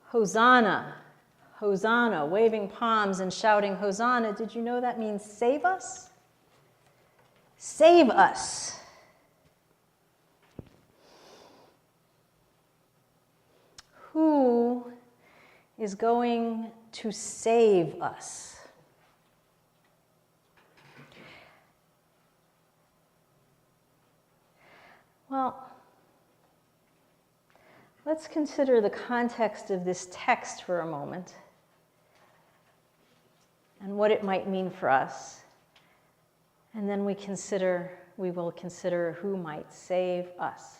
Hosanna, Hosanna, waving palms and shouting Hosanna. Did you know that means save us? Save us. Who is going to save us? Well, let's consider the context of this text for a moment and what it might mean for us. And then we will consider who might save us.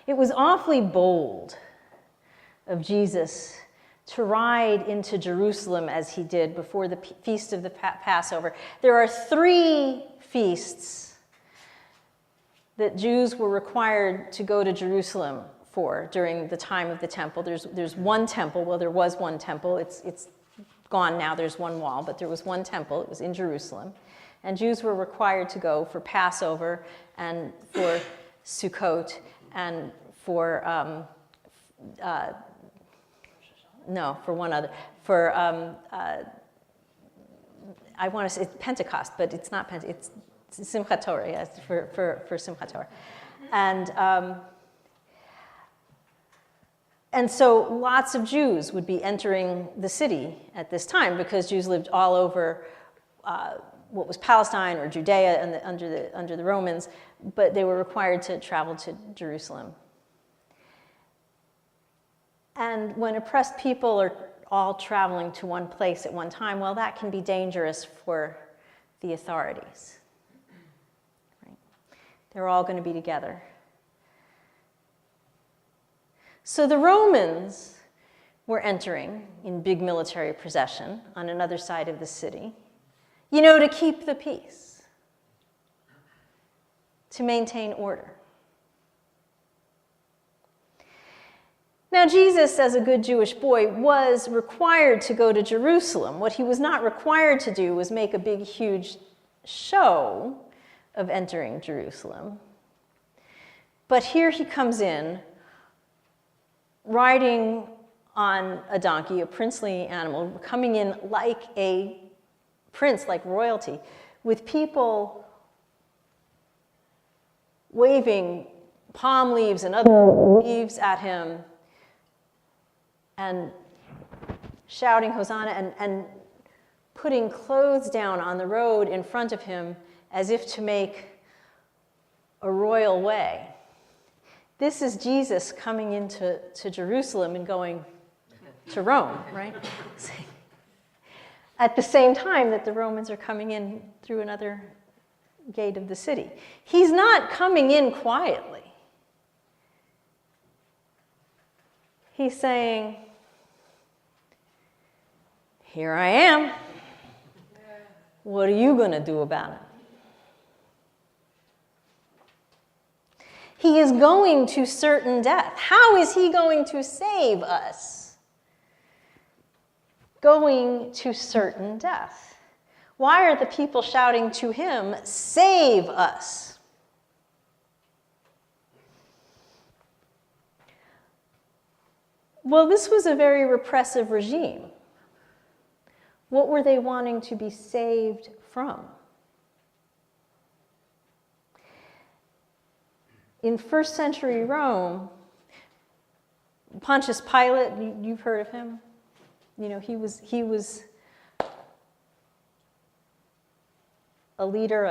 It was awfully bold of Jesus to ride into Jerusalem as he did before the feast of the Passover. There are 3 feasts that Jews were required to go to Jerusalem for during the time of the temple. There's one temple. Well, there was one temple. It's gone now. There's one wall, but there was one temple. It was in Jerusalem. And Jews were required to go for Passover and for Sukkot and for, for one other. For, I want to say it's Pentecost, but it's not Pentecost. It's Simchat Torah, yes, for Simchat Torah. And so lots of Jews would be entering the city at this time because Jews lived all over what was Palestine or Judea and under the Romans, but they were required to travel to Jerusalem. And when oppressed people are all traveling to one place at one time, well, that can be dangerous for the authorities. They're all going to be together. So the Romans were entering in big military procession on another side of the city, to keep the peace, to maintain order. Now, Jesus, as a good Jewish boy, was required to go to Jerusalem. What he was not required to do was make a big, huge show of entering Jerusalem. But here he comes in, riding on a donkey, a princely animal, coming in like a prince, like royalty, with people waving palm leaves and other leaves at him and shouting Hosanna and putting clothes down on the road in front of him as if to make a royal way. This is Jesus coming into Jerusalem and going to Rome, right? At the same time that the Romans are coming in through another gate of the city. He's not coming in quietly. He's saying, here I am. What are you going to do about it? He is going to certain death. How is he going to save us? Going to certain death. Why are the people shouting to him, save us? Well, this was a very repressive regime. What were they wanting to be saved from? In first century Rome, Pontius Pilate, you've heard of him? He was a leader,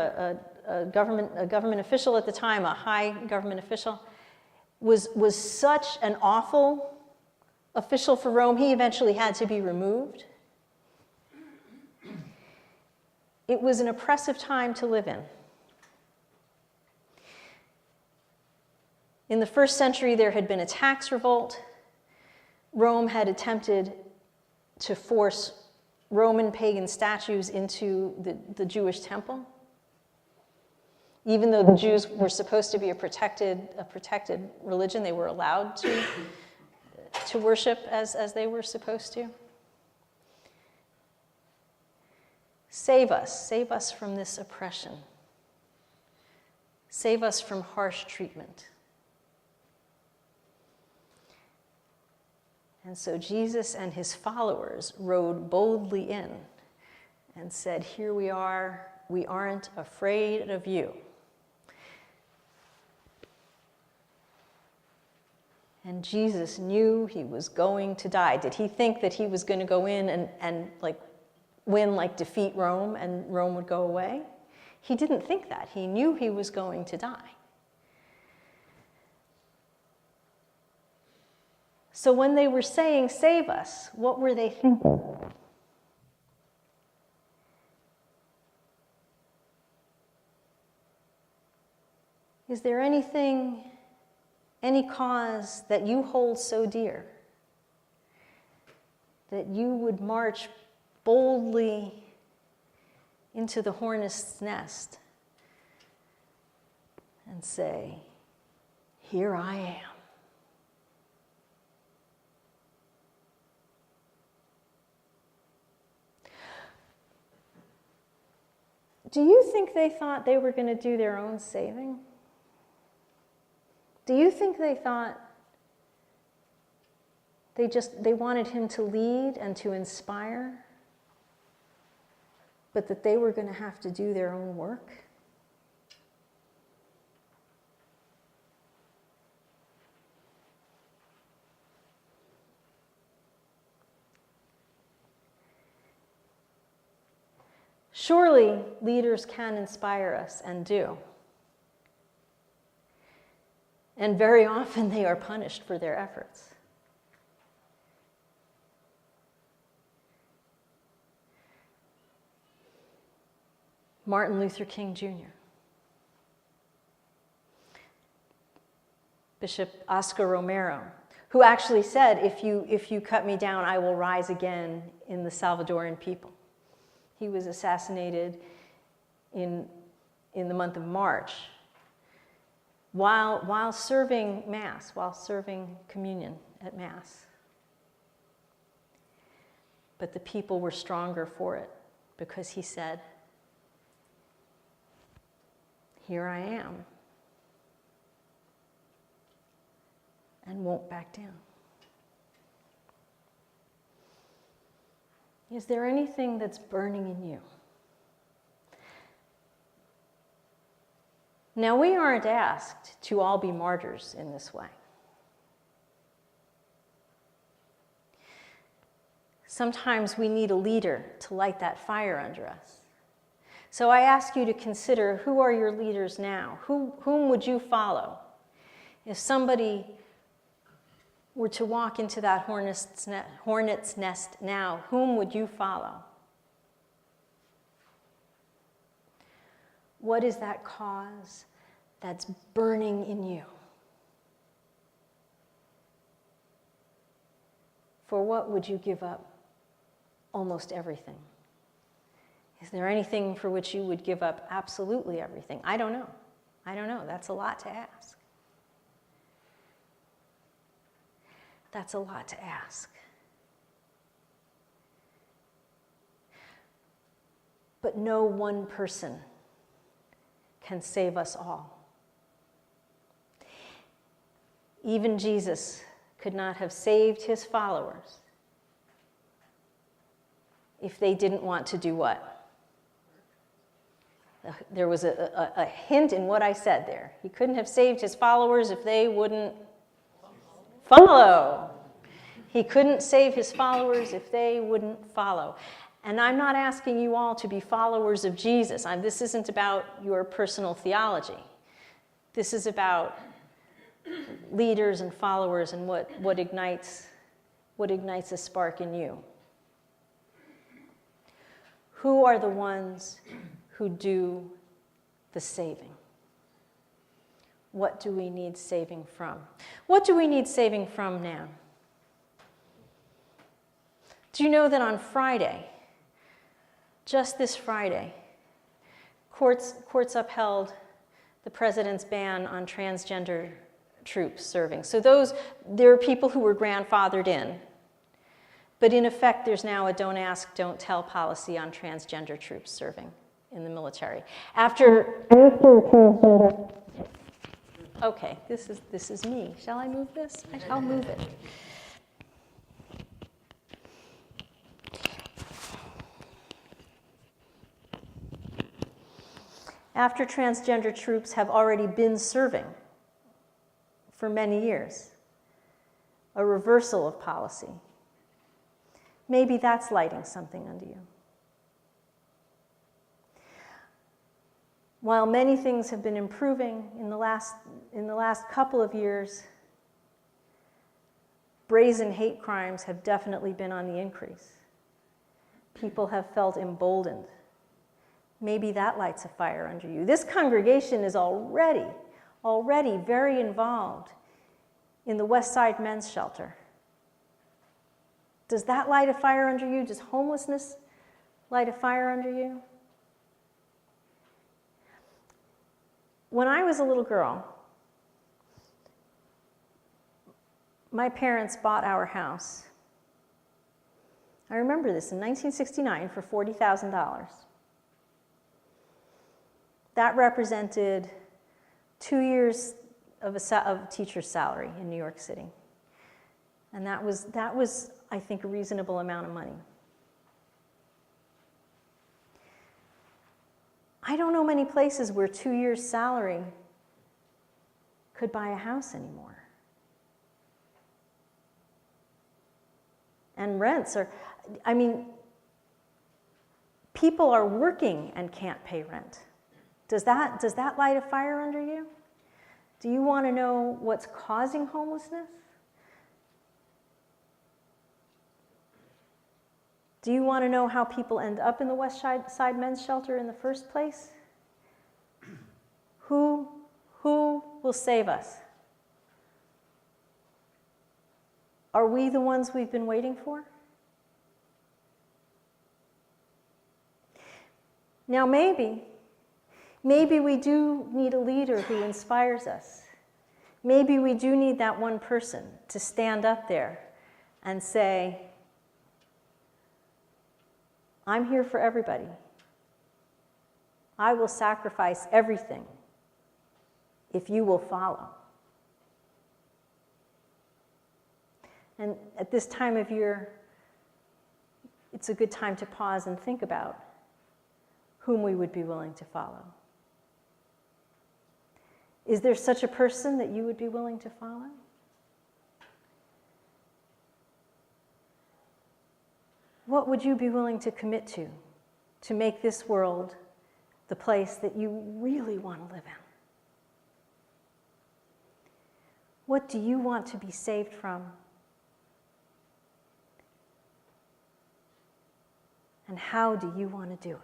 a government official at the time, a high government official, was such an awful official for Rome, he eventually had to be removed. It was an oppressive time to live in. In the first century, there had been a tax revolt. Rome had attempted to force Roman pagan statues into the Jewish temple. Even though the Jews were supposed to be a protected religion, they were allowed to worship as they were supposed to. Save us from this oppression. Save us from harsh treatment. And so Jesus and his followers rode boldly in and said, "Here we are, we aren't afraid of you." And Jesus knew he was going to die. Did he think that he was going to go in and win, defeat Rome, and Rome would go away? He didn't think that. He knew he was going to die. So when they were saying, "Save us," what were they thinking? Is there anything, any cause that you hold so dear that you would march boldly into the hornet's nest and say, "Here I am"? Do you think they thought they were going to do their own saving? Do you think they thought they wanted him to lead and to inspire, but that they were going to have to do their own work? Surely leaders can inspire us and do. And very often they are punished for their efforts. Martin Luther King Jr., Bishop Oscar Romero, who actually said, if you cut me down, I will rise again in the Salvadoran people. He was assassinated in the month of March while serving Mass, while serving communion at Mass. But the people were stronger for it because he said, "Here I am," and won't back down. Is there anything that's burning in you? Now, we aren't asked to all be martyrs in this way. Sometimes we need a leader to light that fire under us. So I ask you to consider, who are your leaders now? Whom would you follow? If somebody were to walk into that hornet's nest now, whom would you follow? What is that cause that's burning in you? For what would you give up almost everything? Is there anything for which you would give up absolutely everything? I don't know. That's a lot to ask. That's a lot to ask. But no one person can save us all. Even Jesus could not have saved his followers if they didn't want to do what? There was a hint in what I said there. He couldn't have saved his followers if they wouldn't follow. He couldn't save his followers if they wouldn't follow. And I'm not asking you all to be followers of Jesus. This isn't about your personal theology. This is about leaders and followers and what ignites a spark in you. Who are the ones who do the saving? What do we need saving from? What do we need saving from now? Do you know that on Friday, just this Friday, courts upheld the president's ban on transgender troops serving? So there are people who were grandfathered in, but in effect there's now a don't ask, don't tell policy on transgender troops serving in the military. Okay, this is me. Shall I move this? I'll move it. after transgender troops have already been serving for many years. A reversal of policy. Maybe that's lighting something under you. While many things have been improving in the last couple of years, brazen hate crimes have definitely been on the increase. People have felt emboldened. Maybe that lights a fire under you. This congregation is already very involved in the West Side Men's Shelter. Does that light a fire under you? Does homelessness light a fire under you? When I was a little girl, my parents bought our house. I remember this in 1969 for $40,000. That represented 2 years of a teacher's salary in New York City. And that was, I think, a reasonable amount of money. I don't know many places where 2 years' salary could buy a house anymore. And rents are, people are working and can't pay rent. Does that light a fire under you? Do you want to know what's causing homelessness? Do you want to know how people end up in the West Side Men's Shelter in the first place? Who will save us? Are we the ones we've been waiting for? Now maybe we do need a leader who inspires us. Maybe we do need that one person to stand up there and say, I'm here for everybody. I will sacrifice everything if you will follow. And at this time of year, it's a good time to pause and think about whom we would be willing to follow. Is there such a person that you would be willing to follow? What would you be willing to commit to make this world the place that you really want to live in? What do you want to be saved from? And how do you want to do it?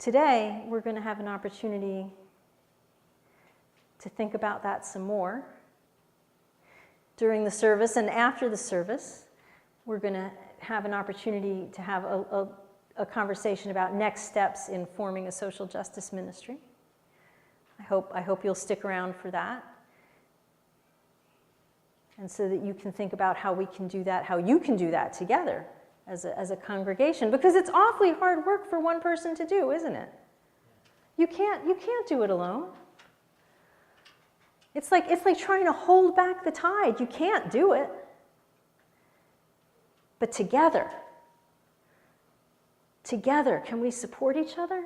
Today, we're going to have an opportunity to think about that some more. During the service and after the service, we're going to have an opportunity to have a conversation about next steps in forming a social justice ministry. I hope you'll stick around for that. And so that you can think about how we can do that, how you can do that together as a congregation. Because it's awfully hard work for one person to do, isn't it? You can't do it alone. It's like trying to hold back the tide. You can't do it. But together, can we support each other?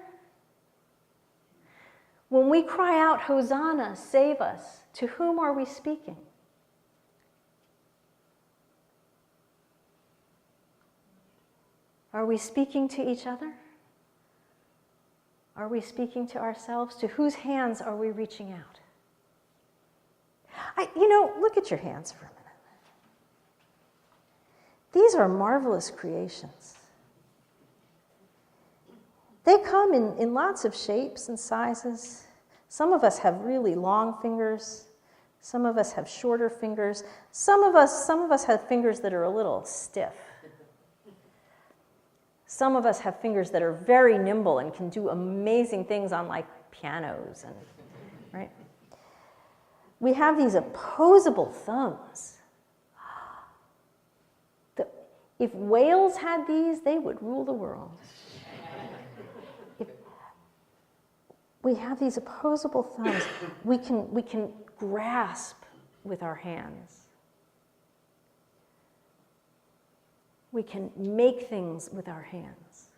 When we cry out, Hosanna, save us, to whom are we speaking? Are we speaking to each other? Are we speaking to ourselves? To whose hands are we reaching out? Look at your hands for a minute. These are marvelous creations. They come in lots of shapes and sizes. Some of us have really long fingers. Some of us have shorter fingers. Some of us have fingers that are a little stiff. Some of us have fingers that are very nimble and can do amazing things on pianos right? We have these opposable thumbs. If whales had these, they would rule the world. We have these opposable thumbs. We can grasp with our hands. We can make things with our hands.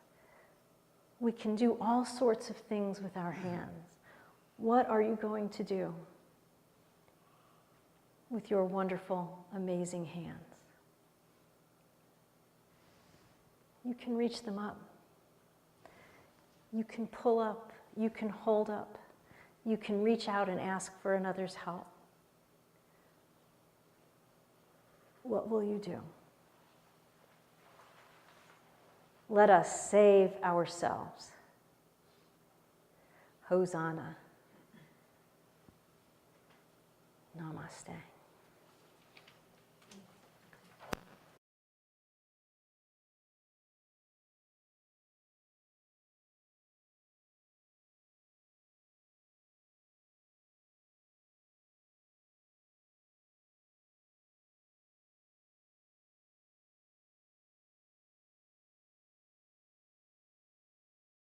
We can do all sorts of things with our hands. What are you going to do with your wonderful, amazing hands? You can reach them up. You can pull up. You can hold up. You can reach out and ask for another's help. What will you do? Let us save ourselves. Hosanna. Namaste.